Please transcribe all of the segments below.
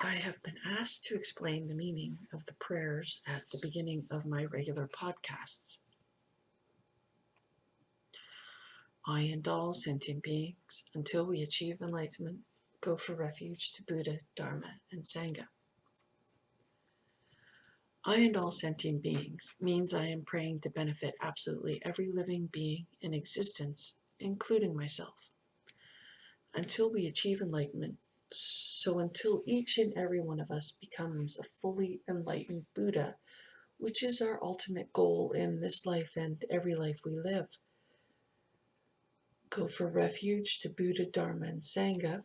I have been asked to explain the meaning of the prayers at the beginning of my regular podcasts. I and all sentient beings, until we achieve enlightenment, go for refuge to Buddha, Dharma, and Sangha. I and all sentient beings means I am praying to benefit absolutely every living being in existence, including myself, until we achieve enlightenment. So until each and every one of us becomes a fully enlightened Buddha, which is our ultimate goal in this life and every life we live. Go for refuge to Buddha, Dharma, and Sangha,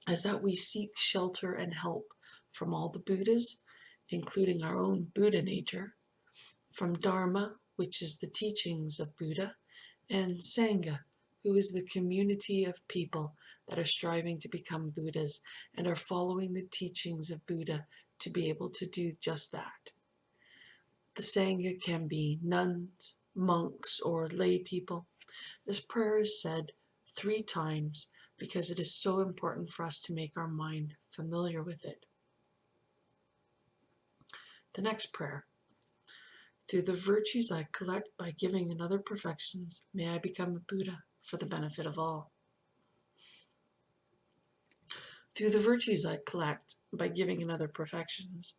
is that we seek shelter and help from all the Buddhas, including our own Buddha nature, from Dharma, which is the teachings of Buddha, and Sangha, who is the community of people that are striving to become Buddhas and are following the teachings of Buddha to be able to do just that. The Sangha can be nuns, monks, or lay people. This prayer is said 3 times because it is so important for us to make our mind familiar with it. The next prayer. Through the virtues I collect by giving in other perfections, may I become a Buddha for the benefit of all. Through the virtues I collect by giving in other perfections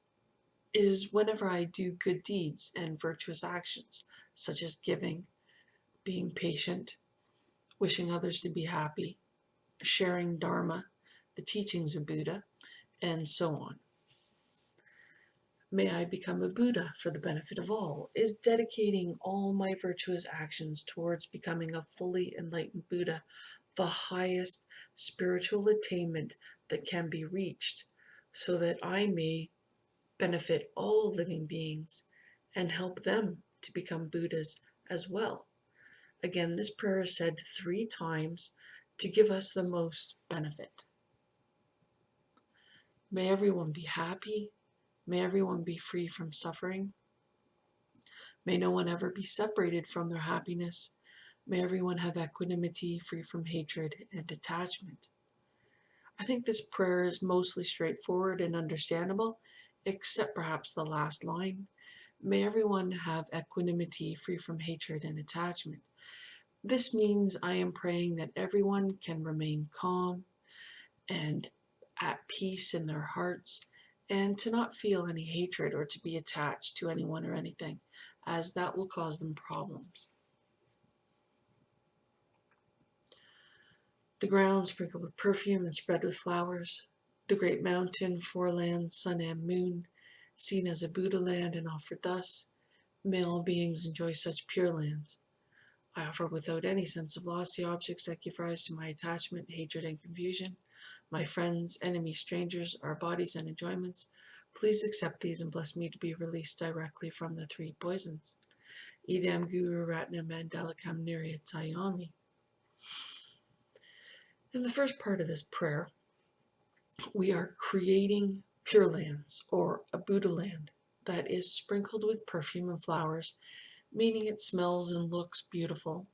is whenever I do good deeds and virtuous actions, such as giving, being patient, wishing others to be happy, sharing Dharma, the teachings of Buddha, and so on. May I become a Buddha for the benefit of all is dedicating all my virtuous actions towards becoming a fully enlightened Buddha, the highest spiritual attainment that can be reached, so that I may benefit all living beings and help them to become Buddhas as well. Again, this prayer is said 3 times to give us the most benefit. May everyone be happy. May everyone be free from suffering. May no one ever be separated from their happiness. May everyone have equanimity, free from hatred and attachment. I think this prayer is mostly straightforward and understandable, except perhaps the last line. May everyone have equanimity, free from hatred and attachment. This means I am praying that everyone can remain calm and at peace in their hearts, and to not feel any hatred or to be attached to anyone or anything, as that will cause them problems. The ground sprinkled with perfume and spread with flowers, the great mountain, 4 lands, sun and moon, seen as a Buddha land and offered thus, may all beings enjoy such pure lands. I offer without any sense of loss the objects that give rise to my attachment, hatred, and confusion, my friends, enemies, strangers, our bodies and enjoyments. Please accept these and bless me to be released directly from the 3 poisons. Idam Guru Ratna Mandalakam Niryatayami. In the first part of this prayer, we are creating pure lands, or a Buddha land, that is sprinkled with perfume and flowers, meaning it smells and looks beautiful.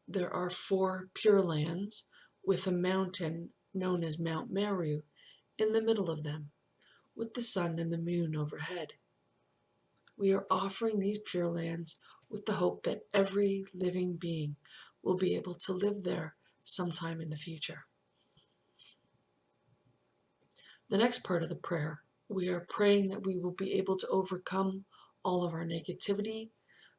There are 4 pure lands with a mountain known as Mount Meru in the middle of them, with the sun and the moon overhead. We are offering these pure lands with the hope that every living being will be able to live there sometime in the future. The next part of the prayer, we are praying that we will be able to overcome all of our negativity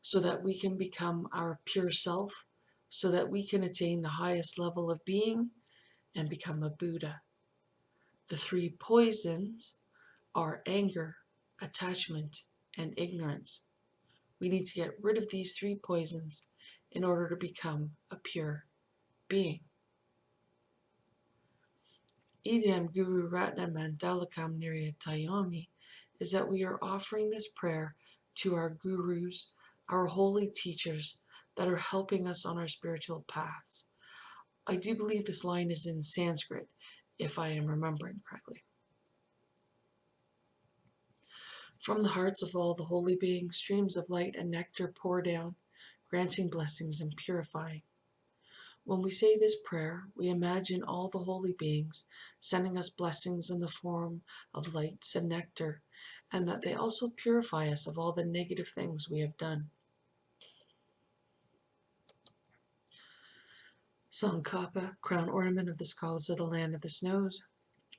so that we can become our pure self, so that we can attain the highest level of being and become a Buddha. The 3 poisons are anger, attachment, and ignorance. We need to get rid of these 3 poisons in order to become a pure being. Idam Guru Ratna Mandalakam Niryatayami is that we are offering this prayer to our gurus, our holy teachers that are helping us on our spiritual paths. I do believe this line is in Sanskrit, if I am remembering correctly. From the hearts of all the holy beings, streams of light and nectar pour down, granting blessings and purifying. When we say this prayer, we imagine all the holy beings sending us blessings in the form of lights and nectar, and that they also purify us of all the negative things we have done. Tsongkhapa, crown ornament of the scholars of the land of the snows,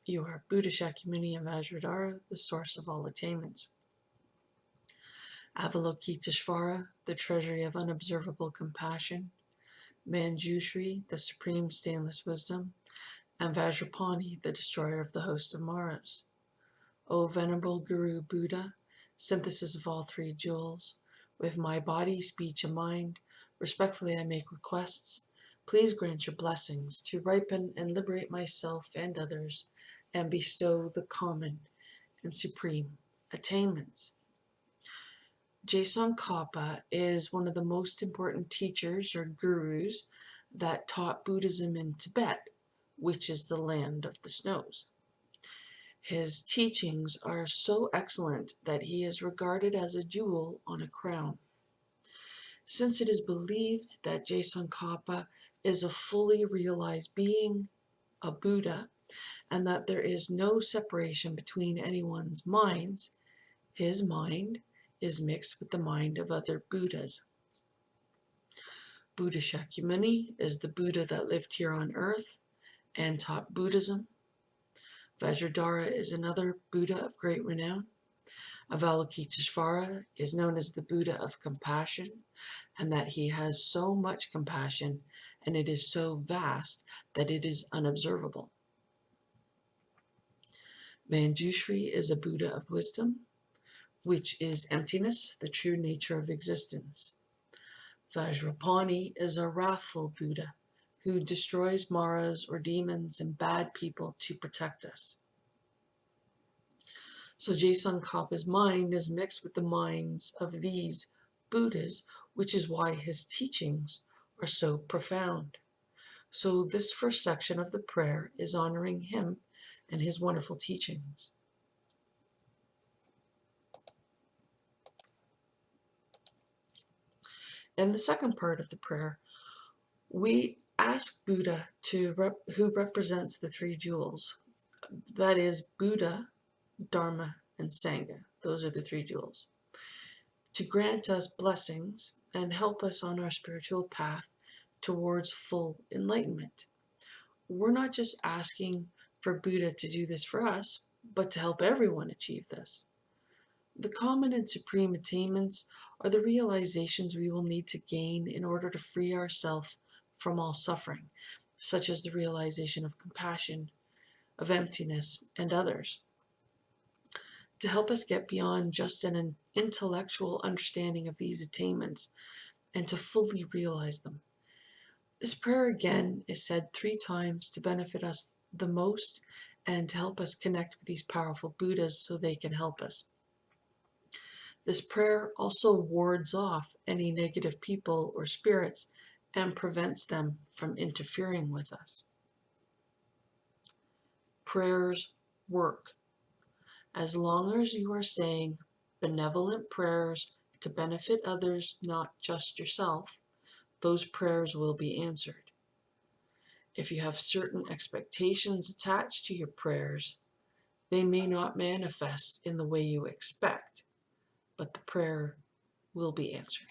you are Buddha Shakyamuni of Vajradhara, the source of all attainments. Avalokiteshvara, the treasury of unobservable compassion, Manjushri, the supreme stainless wisdom, and Vajrapani, the destroyer of the host of Maras. O Venerable Guru Buddha, synthesis of all three jewels, with my body, speech, and mind, respectfully I make requests. Please grant your blessings to ripen and liberate myself and others, and bestow the common and supreme attainments. Je Tsongkhapa is one of the most important teachers or gurus that taught Buddhism in Tibet, which is the land of the snows. His teachings are so excellent that he is regarded as a jewel on a crown. Since it is believed that Je Tsongkhapa is a fully realized being, a Buddha, and that there is no separation between anyone's minds, his mind is mixed with the mind of other Buddhas. Buddha Shakyamuni is the Buddha that lived here on earth and taught Buddhism. Vajradhara is another Buddha of great renown. Avalokiteshvara is known as the Buddha of compassion, and that he has so much compassion and it is so vast that it is unobservable. Manjushri is a Buddha of wisdom, which is emptiness, the true nature of existence. Vajrapani is a wrathful Buddha who destroys Maras or demons and bad people to protect us. So Je Tsongkhapa's mind is mixed with the minds of these Buddhas, which is why his teachings are so profound. So this first section of the prayer is honoring him and his wonderful teachings. In the second part of the prayer, we ask Buddha who represents the three jewels. That is Buddha, Dharma, and Sangha. Those are the three jewels. To grant us blessings and help us on our spiritual path towards full enlightenment. We're not just asking for Buddha to do this for us, but to help everyone achieve this. The common and supreme attainments are the realizations we will need to gain in order to free ourselves from all suffering, such as the realization of compassion, of emptiness, and others. To help us get beyond just an intellectual understanding of these attainments and to fully realize them. This prayer again is said 3 times to benefit us the most and to help us connect with these powerful Buddhas so they can help us. This prayer also wards off any negative people or spirits and prevents them from interfering with us. Prayers work. As long as you are saying benevolent prayers to benefit others, not just yourself, those prayers will be answered. If you have certain expectations attached to your prayers, they may not manifest in the way you expect, but the prayer will be answered.